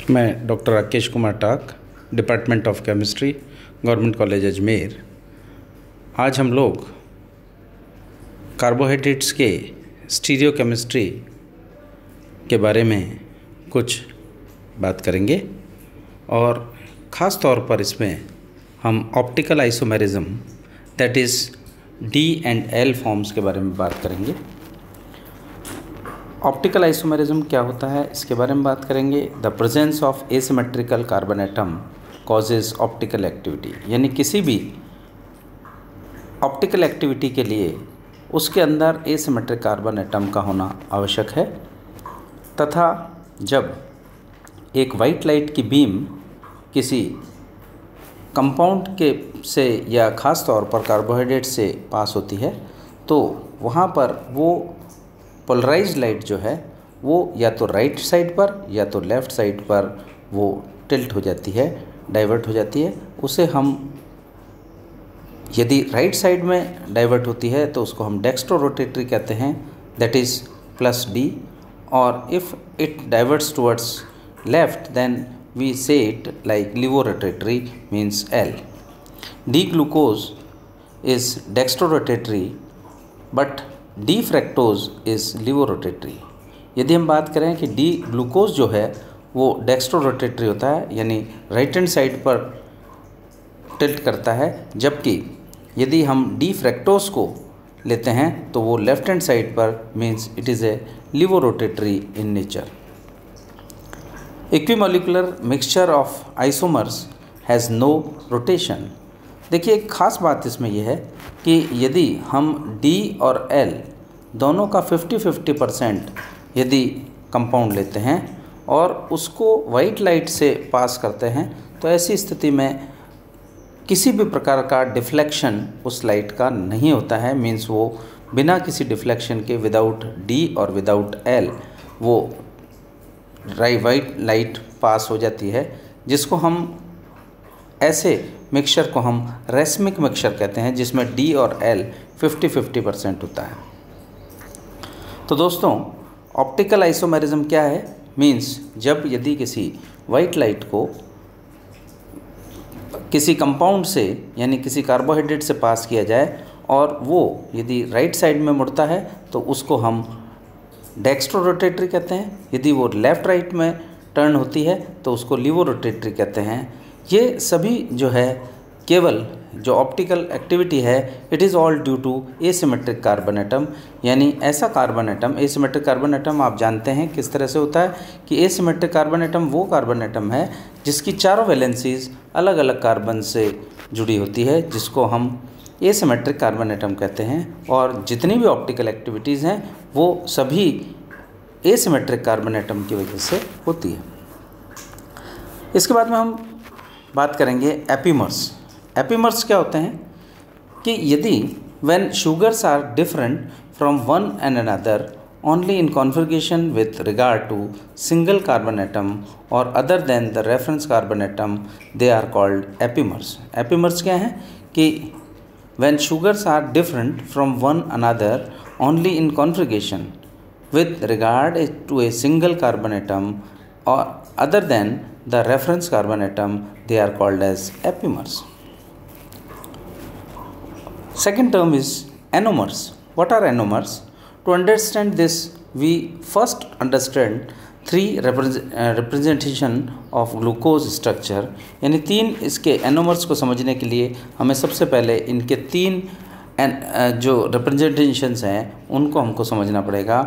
मैं doctor Rakesh Kumar Tak, department of chemistry, government college Ajmer. आज हम लोग कार्बोहाइड्रेट्स के स्टीरियोकेमिस्ट्री के बारे में कुछ बात करेंगे और ख़ास तौर पर इसमें हम optical isomerism that is D and L forms के बारे में बात करेंगे। ऑप्टिकल आइसोमेरिज्म क्या होता है इसके बारे में बात करेंगे। The presence of asymmetrical carbon atom causes optical activity, यानी किसी भी ऑप्टिकल एक्टिविटी के लिए उसके अंदर एसिमेट्रिक कार्बन एटम का होना आवश्यक है, तथा जब एक वाइट लाइट की बीम किसी कंपाउंड के से या ख़ास तौर पर कार्बोहाइड्रेट से पास होती है तो वहाँ पर वो पोलराइज्ड लाइट जो है वो या तो राइट साइड पर या तो लेफ़्ट साइड पर वो टिल्ट हो जाती है, डाइवर्ट हो जाती है। उसे हम यदि राइट साइड में डाइवर्ट होती है तो उसको हम डेक्स्ट्रो रोटेटरी कहते हैं, दैट इज़ प्लस डी, और if it diverts towards left then we say it like levo rotatory means L. D glucose is dextro rotatory but D fructose is levo rotatory. यदि हम बात करें कि D glucose जो है वो dextro rotatory होता है, यानी राइट हैंड साइड पर टिल्ट करता है, जबकि यदि हम डी फ्रैक्टोज को लेते हैं तो वो लेफ्ट हैंड साइड पर means it is a levo rotatory in nature. Equimolecular mixture of isomers has no rotation. देखिए एक ख़ास बात इसमें यह है कि यदि हम D और L दोनों का 50-50% यदि कंपाउंड लेते हैं और उसको वाइट लाइट से पास करते हैं तो ऐसी स्थिति में किसी भी प्रकार का डिफ्लेक्शन उस लाइट का नहीं होता है, मीन्स वो बिना किसी डिफ्लेक्शन के विदाउट D और विदाउट L वो वाइट लाइट पास हो जाती है, जिसको हम ऐसे मिक्सचर को हम रेसमिक मिक्सचर कहते हैं जिसमें D और L 50-50% होता है। तो दोस्तों ऑप्टिकल आइसोमेरिज्म क्या है? मीन्स जब यदि किसी वाइट लाइट को किसी कंपाउंड से यानी किसी कार्बोहाइड्रेट से पास किया जाए और वो यदि राइट साइड में मुड़ता है तो उसको हम डेक्स्ट्रो रोटेटरी कहते हैं, यदि वो लेफ़्ट राइट में टर्न होती है तो उसको लिवो रोटेटरी कहते हैं। ये सभी जो है केवल जो ऑप्टिकल एक्टिविटी है it is all due to asymmetric carbon atom, यानी ऐसा carbon atom. Asymmetric carbon atom आप जानते हैं किस तरह से होता है कि एसिमेट्रिक कार्बन एटम वो कार्बन एटम है जिसकी चारों वैलेंसीज अलग अलग कार्बन से जुड़ी होती है, जिसको हम एसिमेट्रिक कार्बन एटम कहते हैं। और जितनी भी ऑप्टिकल एक्टिविटीज़ हैं वो सभी एसिमेट्रिक कार्बन एटम की वजह से होती है। इसके बाद में हम बात करेंगे एपीमर्स। एपीमर्स क्या होते हैं कि यदि when sugars are different from one and another only in configuration with regard to single carbon atom और other than the reference carbon atom they are called epimers. Epimers क्या हैं कि when sugars are different from one another only in configuration with regard to a single carbon atom or other than the reference carbon atom, they are called as epimers. Second term is anomers. What are anomers? To understand this, we first understand three representation of glucose structure, यानी तीन इसके anomers को समझने के लिए हमें सबसे पहले इनके तीन जो रिप्रेजेंटेशंस हैं उनको हमको समझना पड़ेगा।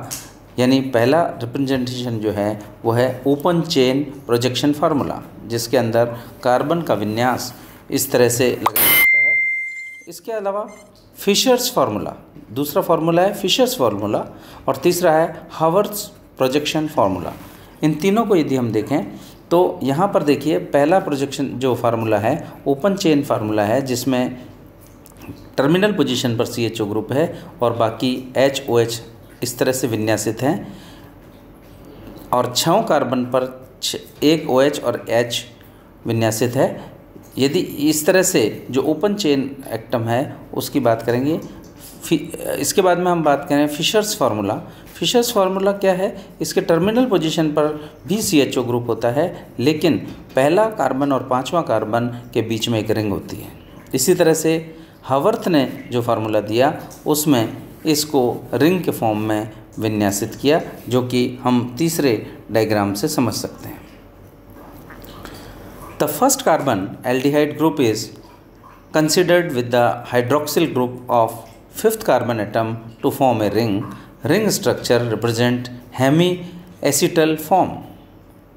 यानी पहला रिप्रेजेंटेशन जो है वो है ओपन चेन प्रोजेक्शन फार्मूला, जिसके अंदर कार्बन का विन्यास इस तरह से लगाया जाता है। इसके अलावा फिशर्स फार्मूला, दूसरा फार्मूला है फिशर्स फार्मूला, और तीसरा है हावर्ट्स प्रोजेक्शन फार्मूला। इन तीनों को यदि हम देखें तो यहाँ पर देखिए पहला प्रोजेक्शन जो फार्मूला है ओपन चेन फार्मूला है, जिसमें टर्मिनल पोजीशन पर CHO ग्रुप है और बाकी HOH इस तरह से विन्यासित हैं, और 6 कार्बन पर एक OH और H विन्यासित है। यदि इस तरह से जो ओपन चेन एटम है उसकी बात करेंगे। इसके बाद में हम बात करें फिशर्स फार्मूला। फिशर्स फार्मूला क्या है? इसके टर्मिनल पोजीशन पर भी CHO ग्रुप होता है, लेकिन पहला कार्बन और पांचवा कार्बन के बीच में एक रिंग होती है। इसी तरह से हावर्थ ने जो फार्मूला दिया उसमें इसको रिंग के फॉर्म में विन्यासित किया, जो कि हम तीसरे डायग्राम से समझ सकते हैं। The first carbon aldehyde group is considered with the hydroxyl group of fifth carbon atom to form a ring. Ring structure represent hemiacetal form.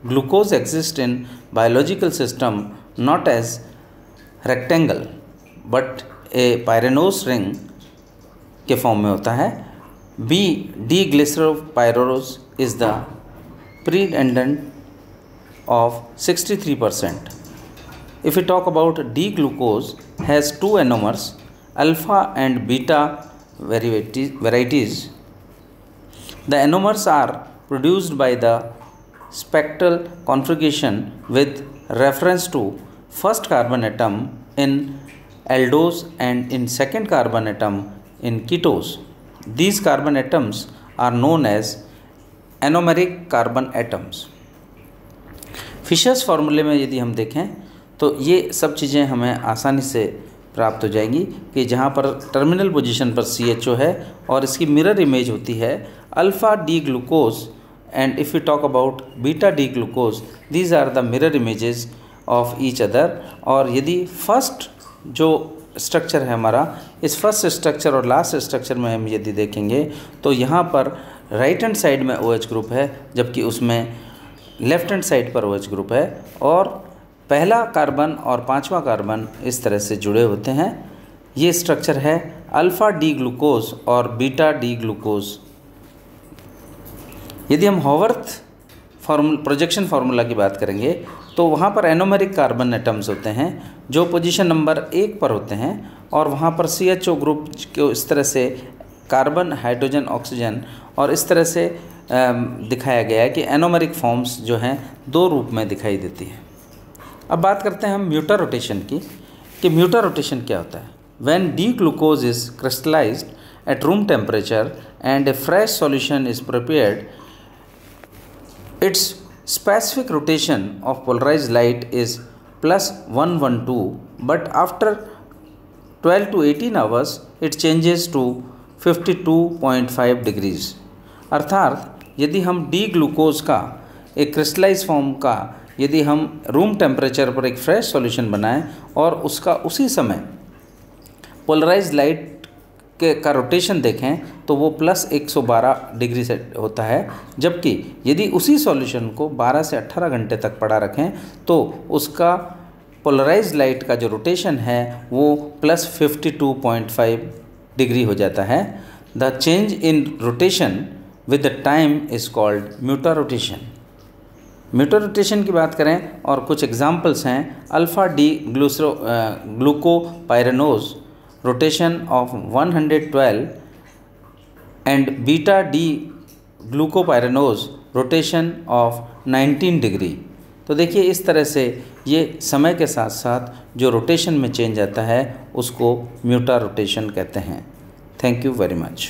Glucose exists in biological system not as rectangle but a pyranose ring के form में होता है। B D-glyceropyrrose is the predominant of 63%. If we talk about D-glucose has two anomers, alpha and beta varieties. The anomers are produced by the spectral configuration with reference to first carbon atom in aldose and in second carbon atom in ketose. These carbon atoms are known as anomeric carbon atoms. Fischer's फार्मूले में यदि हम देखें तो ये सब चीज़ें हमें आसानी से प्राप्त हो जाएंगी कि जहाँ पर टर्मिनल पोजीशन पर CHO है और इसकी मिरर इमेज होती है alpha D glucose and if you talk about beta D glucose, these are the mirror images of each other. और यदि फर्स्ट जो स्ट्रक्चर है हमारा, इस फर्स्ट स्ट्रक्चर और लास्ट स्ट्रक्चर में हम यदि देखेंगे तो यहाँ पर राइट हैंड साइड में OH ग्रुप है, जबकि उसमें लेफ्ट हैंड साइड पर OH ग्रुप है, और पहला कार्बन और पांचवा कार्बन इस तरह से जुड़े होते हैं। ये स्ट्रक्चर है अल्फ़ा डी ग्लूकोज और बीटा डी ग्लूकोज। यदि हम हावर्थ प्रोजेक्शन फार्मूला की बात करेंगे तो वहाँ पर एनोमेरिक कार्बन एटम्स होते हैं जो पोजीशन नंबर 1 पर होते हैं, और वहाँ पर CHO ग्रुप को इस तरह से कार्बन हाइड्रोजन ऑक्सीजन और इस तरह से दिखाया गया है कि एनोमेरिक फॉर्म्स जो हैं दो रूप में दिखाई देती है। अब बात करते हैं हम म्यूटर रोटेशन की कि म्यूटर रोटेशन क्या होता है। When D glucose is crystallized at room temperature and a fresh solution is prepared, its specific rotation of polarized light is +112, but after 12 to 18 hours it changes to 52.5 degrees. अर्थात यदि हम D glucose का एक crystallise form का यदि हम room temperature पर एक फ्रेश सॉल्यूशन बनाएं और उसका उसी समय पोलराइज्ड लाइट का रोटेशन देखें तो वो +112 डिग्री से होता है, जबकि यदि उसी सॉल्यूशन को 12 से 18 घंटे तक पड़ा रखें तो उसका पोलराइज्ड लाइट का जो रोटेशन है वो +52.5 डिग्री हो जाता है। The change in rotation with the time is called mutarotation. Mutarotation की बात करें और कुछ एग्जांपल्स हैं, alpha D glucopyranose rotation of 112 and beta D glucopyranose rotation of 19 degree. तो देखिए इस तरह से ये समय के साथ साथ जो रोटेशन में चेंज आता है उसको म्यूटर रोटेशन कहते हैं। Thank you very much.